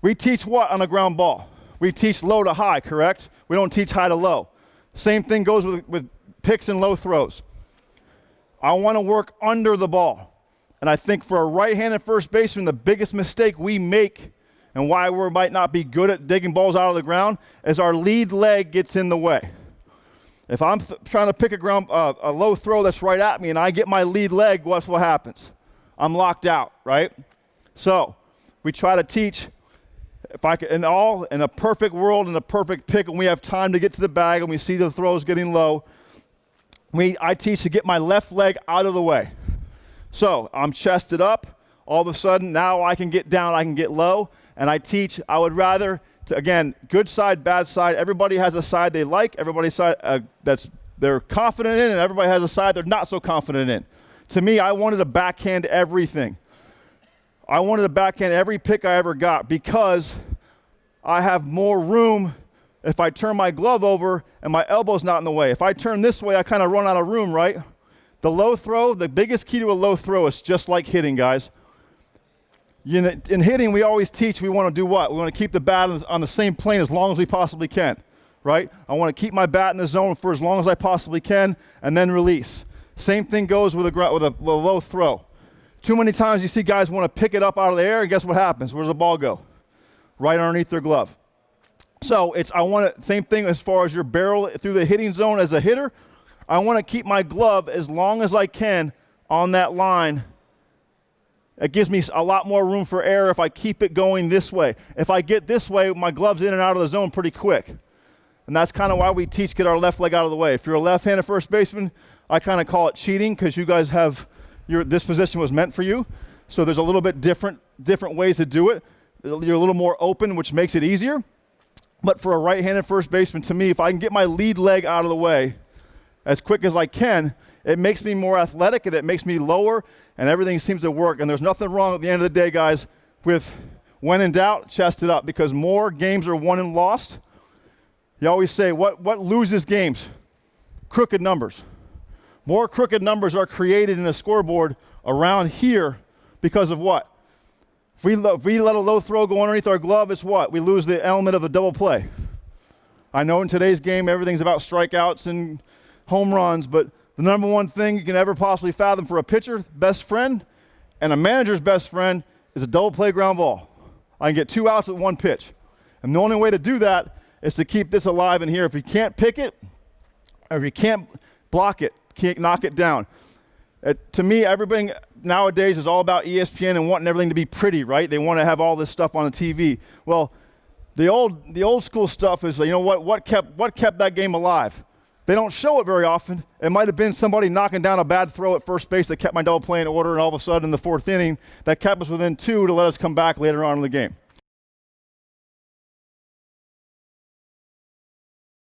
We teach what on a ground ball? We teach low to high, correct? We don't teach high to low. Same thing goes with picks and low throws. I want to work under the ball. And I think for a right-handed first baseman, the biggest mistake we make and why we might not be good at digging balls out of the ground is our lead leg gets in the way. If I'm trying to pick a low throw that's right at me and I get my lead leg, what happens? I'm locked out, right? So we try to teach, if I can, in a perfect world, in a perfect pick, and we have time to get to the bag and we see the throws getting low, I teach to get my left leg out of the way. So I'm chested up. All of a sudden, now I can get down, I can get low, and I teach. I would rather, again, good side, bad side. Everybody has a side they like. Everybody's side they're confident in, and everybody has a side they're not so confident in. To me, I wanted to backhand everything. I wanted to backhand every pick I ever got because I have more room if I turn my glove over and my elbow's not in the way. If I turn this way, I kind of run out of room, right? The low throw, the biggest key to a low throw is just like hitting, guys. In hitting, we always teach we want to do what? We want to keep the bat on the same plane as long as we possibly can, right? I want to keep my bat in the zone for as long as I possibly can and then release. Same thing goes with a low throw. Too many times you see guys want to pick it up out of the air, and guess what happens? Where does the ball go? Right underneath their glove. So same thing as far as your barrel through the hitting zone as a hitter. I want to keep my glove as long as I can on that line. It gives me a lot more room for error if I keep it going this way. If I get this way, my glove's in and out of the zone pretty quick. And that's kind of why we teach get our left leg out of the way. If you're a left-handed first baseman, I kind of call it cheating because you guys have this position was meant for you. So there's a little bit different ways to do it. You're a little more open, which makes it easier. But for a right-handed first baseman, to me, if I can get my lead leg out of the way as quick as I can, it makes me more athletic and it makes me lower and everything seems to work. And there's nothing wrong at the end of the day, guys, with when in doubt, chest it up because more games are won and lost. You always say, what loses games? Crooked numbers. More crooked numbers are created in the scoreboard around here because of what? If we let a low throw go underneath our glove, it's what? We lose the element of a double play. I know in today's game everything's about strikeouts and home runs, but the number one thing you can ever possibly fathom for a pitcher, best friend, and a manager's best friend is a double play ground ball. I can get 2 outs with 1 pitch. And the only way to do that is to keep this alive in here. If you can't pick it, or if you can't block it, can't knock it down. To me, everything nowadays is all about ESPN and wanting everything to be pretty, right? They want to have all this stuff on the TV. Well, the old school stuff is, you know what kept that game alive? They don't show it very often. It might have been somebody knocking down a bad throw at first base that kept my double play in order, and all of a sudden in the 4th inning, that kept us within 2 to let us come back later on in the game.